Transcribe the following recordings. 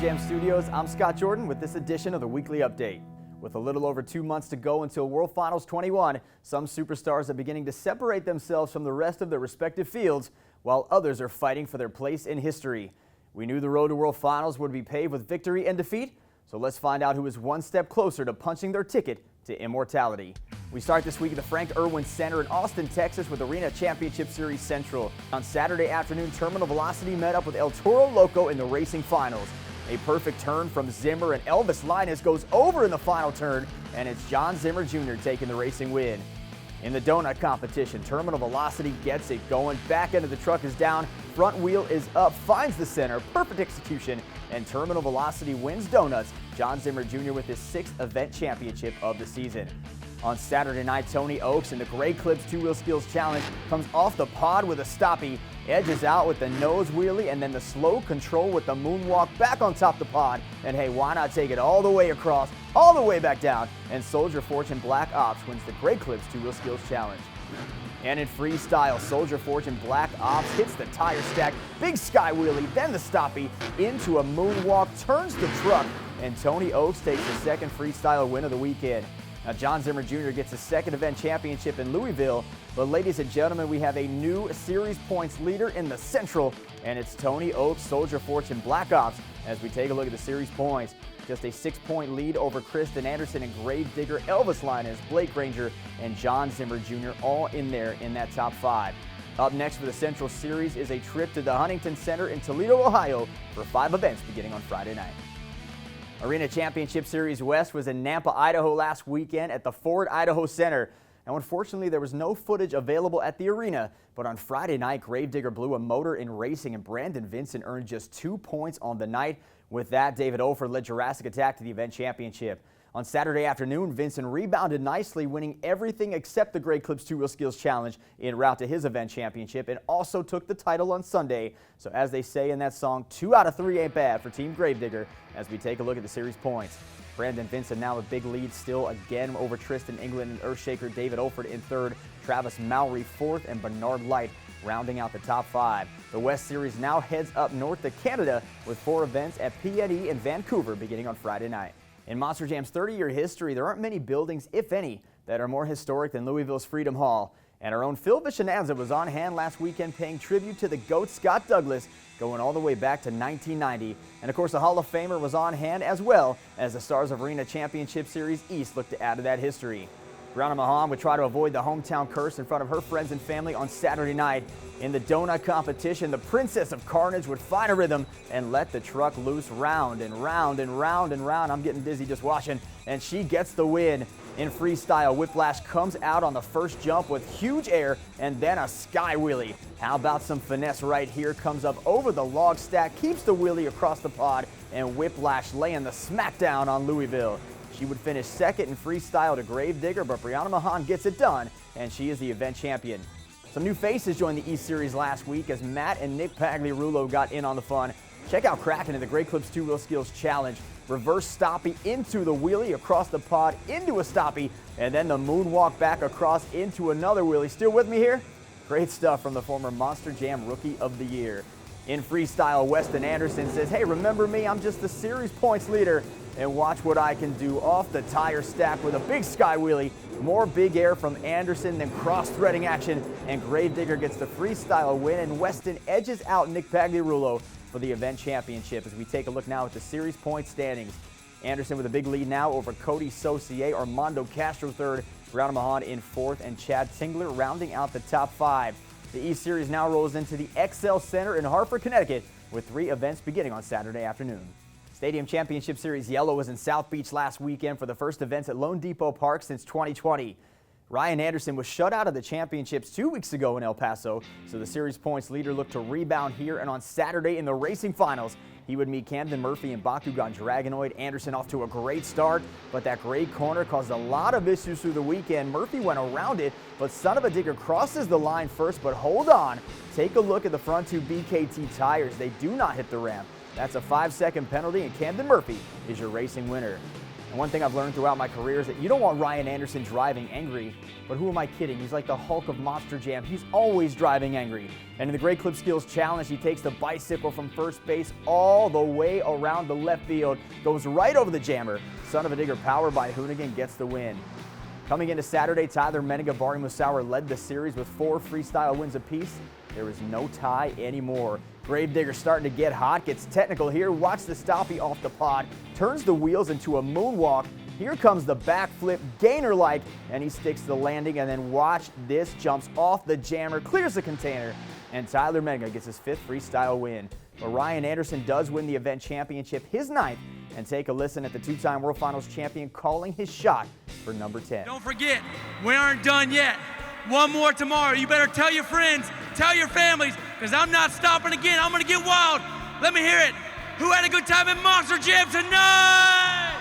Jam Studios, I'm Scott Jordan with this edition of the Weekly Update. With a little over 2 months to go until World Finals 21, some superstars are beginning to separate themselves from the rest of their respective fields, while others are fighting for their place in history. We knew the road to World Finals would be paved with victory and defeat, so let's find out who is one step closer to punching their ticket to immortality. We start this week at the Frank Irwin Center in Austin, Texas with Arena Championship Series Central. On Saturday afternoon, Terminal Velocity met up with El Toro Loco in the racing finals. A perfect turn from Zimmer and Elvis Linus goes over in the final turn, and it's John Zimmer Jr. taking the racing win. In the donut competition, Terminal Velocity gets it going. Back end of the truck is down, front wheel is up, finds the center, perfect execution, and Terminal Velocity wins donuts. John Zimmer Jr. with his 6th event championship of the season. On Saturday night, Tony Oaks in the Gray Clips Two-Wheel Skills Challenge comes off the pod with a stoppie, edges out with the nose wheelie, and then the slow control with the moonwalk back on top the pod. And hey, why not take it all the way across, all the way back down? And Soldier Fortune Black Ops wins the Gray Clips Two-Wheel Skills Challenge. And in freestyle, Soldier Fortune Black Ops hits the tire stack, big sky wheelie, then the stoppie, into a moonwalk, turns the truck, and Tony Oaks takes the second freestyle win of the weekend. Now, John Zimmer Jr. gets his 2nd event championship in Louisville, but ladies and gentlemen, we have a new series points leader in the Central, and it's Tony Oaks Soldier Fortune Black Ops as we take a look at the series points. Just a 6-point lead over Krysten Anderson and Gravedigger, Elvis Linus, Blake Granger, and John Zimmer Jr. all in there in that top 5. Up next for the Central Series is a trip to the Huntington Center in Toledo, Ohio for 5 events beginning on Friday night. Arena Championship Series West was in Nampa, Idaho last weekend at the Ford Idaho Center. Now, unfortunately, there was no footage available at the arena, but on Friday night, Gravedigger blew a motor in racing and Brandon Vincent earned just 2 points on the night. With that, David Ofer led Jurassic Attack to the event championship. On Saturday afternoon, Vincent rebounded nicely, winning everything except the Gray Clips Two-Wheel Skills Challenge en route to his event championship, and also took the title on Sunday. So as they say in that song, 2 out of 3 ain't bad for Team Gravedigger as we take a look at the series points. Brandon Vincent now a big lead still again over Tristan England and Earthshaker David Olford in 3rd, Travis Mowry 4th, and Bernard Light rounding out the top 5. The West Series now heads up north to Canada with 4 events at PNE in Vancouver beginning on Friday night. In Monster Jam's 30-year history, there aren't many buildings, if any, that are more historic than Louisville's Freedom Hall. And our own Phil Vichinanza was on hand last weekend paying tribute to the GOAT Scott Douglas, going all the way back to 1990. And of course, the Hall of Famer was on hand as well as the stars of Arena Championship Series East look to add to that history. Brianna Mahan would try to avoid the hometown curse in front of her friends and family on Saturday night. In the donut competition, the Princess of Carnage would find a rhythm and let the truck loose round and round and round and round. I'm getting dizzy just watching, and she gets the win. In freestyle, Whiplash comes out on the first jump with huge air and then a sky wheelie. How about some finesse right here? Comes up over the log stack, keeps the wheelie across the pod, and Whiplash laying the smackdown on Louisville. She would finish 2nd in freestyle to Gravedigger, but Brianna Mahan gets it done, and she is the event champion. Some new faces joined the East Series last week as Matt and Nick Pagliarulo got in on the fun. Check out Kraken in the Gray Clips Two-Wheel Skills Challenge. Reverse stoppie into the wheelie, across the pod, into a stoppie, and then the moonwalk back across into another wheelie. Still with me here? Great stuff from the former Monster Jam Rookie of the Year. In freestyle, Weston Anderson says, hey, remember me? I'm just the series points leader. And watch what I can do off the tire stack with a big sky wheelie. More big air from Anderson than cross-threading action. And Gravedigger gets the freestyle win, and Weston edges out Nick Pagliarulo for the event championship as we take a look now at the series point standings. Anderson with a big lead now over Cody Saucier, Armando Castro 3rd, Brianna Mahan in 4th, and Chad Tingler rounding out the top 5. The East Series now rolls into the XL Center in Hartford, Connecticut, with 3 events beginning on Saturday afternoon. Stadium Championship Series Yellow was in South Beach last weekend for the first events at Lone Depot Park since 2020. Ryan Anderson was shut out of the championships 2 weeks ago in El Paso, so the series points leader looked to rebound here, and on Saturday in the racing finals, he would meet Camden Murphy and Bakugan Dragonoid. Anderson off to a great start, but that gray corner caused a lot of issues through the weekend. Murphy went around it, but Son of a Digger crosses the line first, but hold on. Take a look at the front 2 BKT tires. They do not hit the ramp. That's a 5-second penalty, and Camden Murphy is your racing winner. And one thing I've learned throughout my career is that you don't want Ryan Anderson driving angry, but who am I kidding? He's like the Hulk of Monster Jam. He's always driving angry. And in the Great Clip Skills Challenge, he takes the bicycle from first base all the way around the left field, goes right over the jammer. Son of a Digger, powered by Hoonigan, gets the win. Coming into Saturday, Tyler Menninga, Barry Musauer led the series with 4 freestyle wins apiece. There is no tie anymore. Gravedigger starting to get hot, gets technical here. Watch the stoppie off the pod, turns the wheels into a moonwalk. Here comes the backflip, gainer-like, and he sticks the landing, and then watch this, jumps off the jammer, clears the container, and Tyler Menninga gets his 5th freestyle win. But Ryan Anderson does win the event championship, his 9th, and take a listen at the 2-time World Finals champion calling his shot for number 10. Don't forget, we aren't done yet. One more tomorrow. You better tell your friends, tell your families, because I'm not stopping again. I'm going to get wild. Let me hear it. Who had a good time in Monster Jam tonight?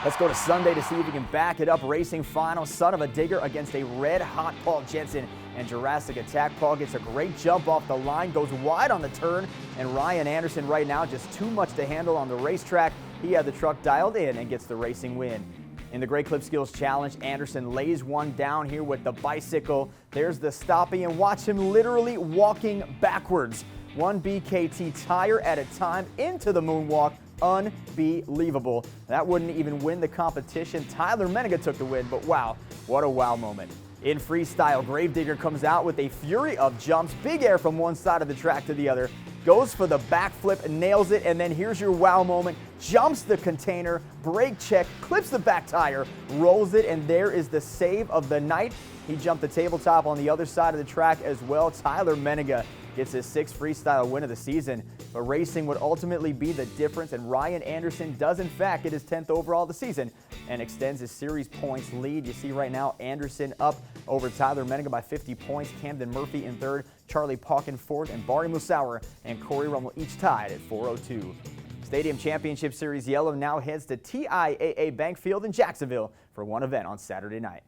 Let's go to Sunday to see if he can back it up. Racing final, Son of a Digger against a red-hot Paul Jensen. And Jurassic Attack Paul gets a great jump off the line, goes wide on the turn, and Ryan Anderson right now just too much to handle on the racetrack. He had the truck dialed in and gets the racing win. In the Great Clip Skills Challenge, Anderson lays one down here with the bicycle. There's the stoppie, and watch him literally walking backwards. 1 BKT tire at a time into the moonwalk. Unbelievable. That wouldn't even win the competition. Tyler Menninga took the win, but wow, what a wow moment. In freestyle, Gravedigger comes out with a fury of jumps, big air from one side of the track to the other, goes for the backflip, nails it, and then here's your wow moment. Jumps the container, brake check, clips the back tire, rolls it, and there is the save of the night. He jumped the tabletop on the other side of the track as well. Tyler Menninga gets his 6th freestyle win of the season, but racing would ultimately be the difference, and Ryan Anderson does in fact get his 10th overall of the season and extends his series points lead. You see right now Anderson up over Tyler Menninga by 50 points, Camden Murphy in 3rd, Charlie Pauken in 4th, and Barry Musauer and Corey Rummel each tied at 402. Stadium Championship Series Yellow now heads to TIAA Bank Field in Jacksonville for one event on Saturday night.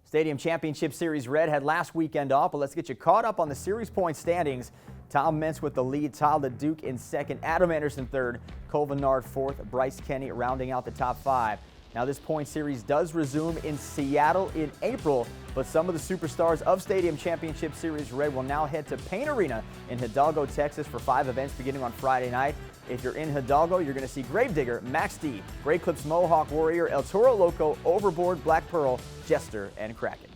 Stadium Championship Series Red had last weekend off, but let's get you caught up on the series point standings. Tom Mentz with the lead, Tyler Duke in 2nd, Adam Anderson 3rd, Cole Vennard 4th, Bryce Kenny rounding out the top 5. Now this point series does resume in Seattle in April, but some of the superstars of Stadium Championship Series Red will now head to Payne Arena in Hidalgo, Texas for 5 events beginning on Friday night. If you're in Hidalgo, you're going to see Gravedigger, Max D, Great Clips Mohawk Warrior, El Toro Loco, Overboard, Black Pearl, Jester, and Kraken.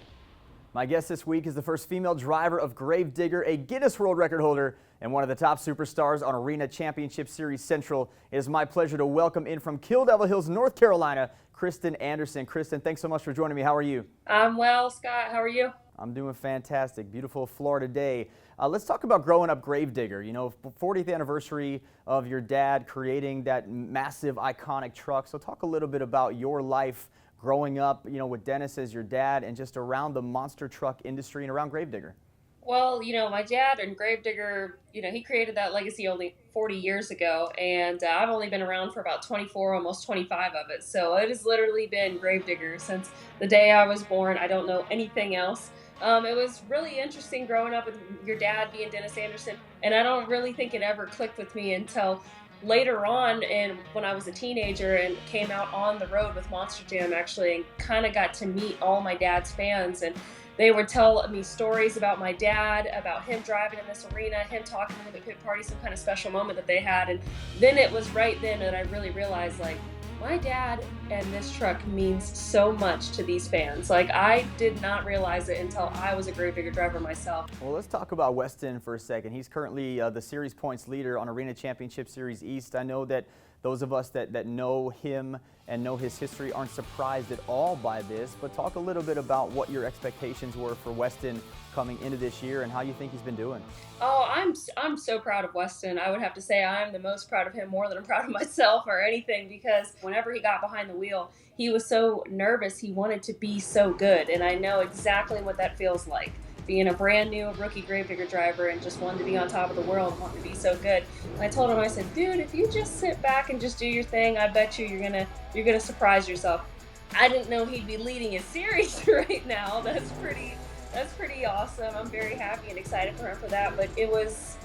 My guest this week is the first female driver of Gravedigger, a Guinness World Record holder, and one of the top superstars on Arena Championship Series Central. It is my pleasure to welcome in from Kill Devil Hills, North Carolina, Krysten Anderson. Krysten, thanks so much for joining me. How are you? I'm well, Scott. How are you? I'm doing fantastic. Beautiful Florida day. Let's talk about growing up Gravedigger. You know, 40th anniversary of your dad creating that massive, iconic truck. So talk a little bit about your life growing up, you know, with Dennis as your dad and just around the monster truck industry and around Gravedigger. Well, you know, my dad and Gravedigger, you know, he created that legacy only 40 years ago, and I've only been around for about 24, almost 25 of it. So it has literally been Gravedigger since the day I was born. I don't know anything else. It was really interesting growing up with your dad being Dennis Anderson, and I don't really think it ever clicked with me until later on, and when I was a teenager and came out on the road with Monster Jam actually, and kind of got to meet all my dad's fans, and they would tell me stories about my dad, about him driving in this arena, him talking to him at pit party, some kind of special moment that they had. And then it was right then that I really realized, like, my dad and this truck means so much to these fans. Like, I did not realize it until I was a Gravedigger driver myself. Well, let's talk about Weston for a second. He's currently the series points leader on Arena Championship Series East. I know that those of us that know him and know his history aren't surprised at all by this, but talk a little bit about what your expectations were for Weston coming into this year and how you think he's been doing. Oh, I'm so proud of Weston. I would have to say I'm the most proud of him, more than I'm proud of myself or anything, because whenever he got behind the wheel, he was so nervous. He wanted to be so good, and I know exactly what that feels like. Being a brand new rookie Gravedigger driver and just wanting to be on top of the world, wanting to be so good. And I told him, I said, dude, if you just sit back and just do your thing, I bet you're gonna surprise yourself. I didn't know he'd be leading a series right now. That's pretty That's pretty awesome. I'm very happy and excited for him for that. But it was,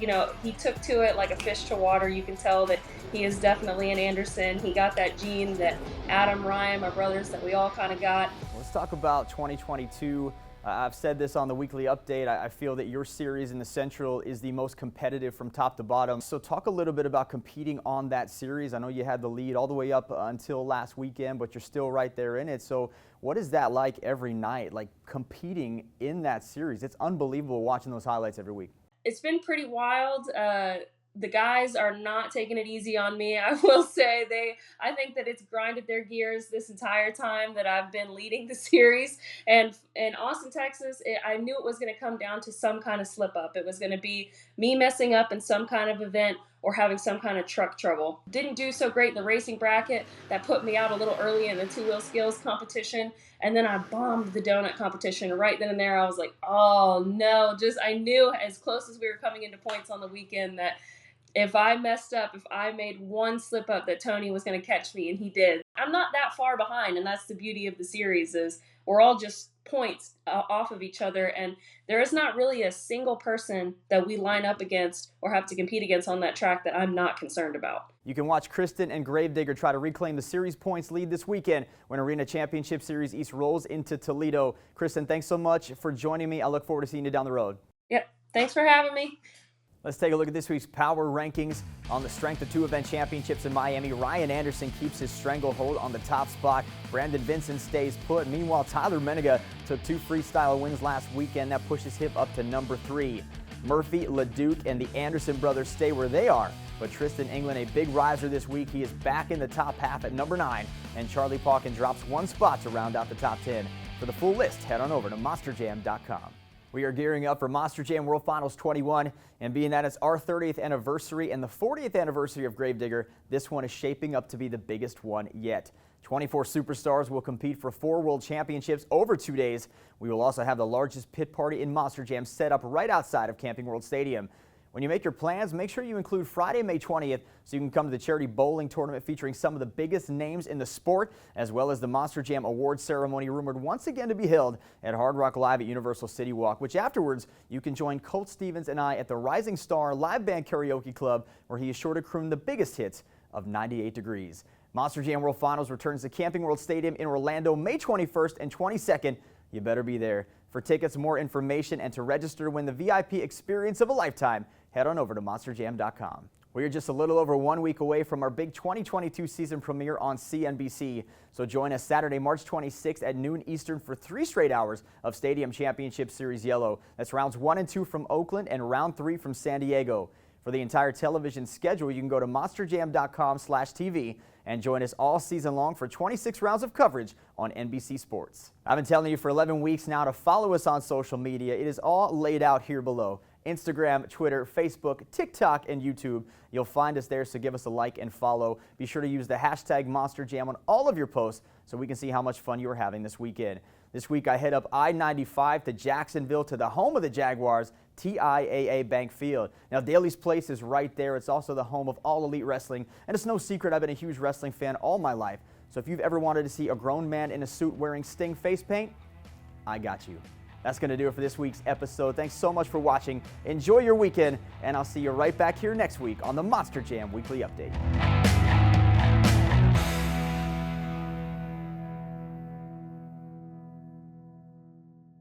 he took to it like a fish to water. You can tell that he is definitely an Anderson. He got that gene that Adam, Ryan, my brothers, that we all kind of got. Let's talk about 2022. I've said this on the weekly update. I feel that your series in the Central is the most competitive from top to bottom. So talk a little bit about competing on that series. I know you had the lead all the way up until last weekend, but you're still right there in it. So what is that like every night, like competing in that series? It's unbelievable watching those highlights every week. It's been pretty wild. The guys are not taking it easy on me. I will say I think that it's grinded their gears this entire time that I've been leading the series. And in Austin, Texas, I knew it was going to come down to some kind of slip up. It was going to be me messing up in some kind of event or having some kind of truck trouble. Didn't do so great in the racing bracket. That put me out a little early in the two-wheel skills competition. And then I bombed the donut competition. Right then and there, I was like, oh no. I knew as close as we were coming into points on the weekend that if I messed up, if I made one slip up, that Tony was going to catch me, and he did. I'm not that far behind, and that's the beauty of the series is we're all just points off of each other, and there is not really a single person that we line up against or have to compete against on that track that I'm not concerned about. You can watch Krysten and Gravedigger try to reclaim the series points lead this weekend when Arena Championship Series East rolls into Toledo. Krysten, thanks so much for joining me. I look forward to seeing you down the road. Yep, thanks for having me. Let's take a look at this week's power rankings. On the strength of 2 event championships in Miami, Ryan Anderson keeps his stranglehold on the top spot. Brandon Vincent stays put. Meanwhile, Tyler Menega took 2 freestyle wins last weekend. That pushes him up to number 3. Murphy, LeDuc, and the Anderson brothers stay where they are. But Tristan England, a big riser this week. He is back in the top half at number 9. And Charlie Pauken drops 1 spot to round out the top 10. For the full list, head on over to monsterjam.com. We are gearing up for Monster Jam World Finals 21, and being that it's our 30th anniversary and the 40th anniversary of Gravedigger, this one is shaping up to be the biggest one yet. 24 superstars will compete for 4 world championships over 2 days. We will also have the largest pit party in Monster Jam set up right outside of Camping World Stadium. When you make your plans, make sure you include Friday, May 20th, so you can come to the charity bowling tournament featuring some of the biggest names in the sport, as well as the Monster Jam Awards ceremony rumored once again to be held at Hard Rock Live at Universal City Walk, which afterwards you can join Colt Stevens and I at the Rising Star Live Band Karaoke Club, where he is sure to croon the biggest hits of 98 Degrees. Monster Jam World Finals returns to Camping World Stadium in Orlando May 21st and 22nd. You better be there. For tickets, more information, and to register to win the VIP experience of a lifetime, head on over to monsterjam.com. We are just a little over 1 week away from our big 2022 season premiere on CNBC. So join us Saturday, March 26th at noon Eastern for 3 straight hours of Stadium Championship Series Yellow. That's rounds 1 and 2 from Oakland and round 3 from San Diego. For the entire television schedule, you can go to monsterjam.com/TV and join us all season long for 26 rounds of coverage on NBC Sports. I've been telling you for 11 weeks now to follow us on social media. It is all laid out here below. Instagram, Twitter, Facebook, TikTok, and YouTube. You'll find us there, so give us a like and follow. Be sure to use the hashtag MonsterJam on all of your posts so we can see how much fun you are having this weekend. This week I head up I-95 to Jacksonville to the home of the Jaguars, TIAA Bank Field. Now, Daly's Place is right there. It's also the home of All Elite Wrestling, and it's no secret I've been a huge wrestling fan all my life. So if you've ever wanted to see a grown man in a suit wearing Sting face paint, I got you. That's going to do it for this week's episode. Thanks so much for watching. Enjoy your weekend, and I'll see you right back here next week on the Monster Jam Weekly Update.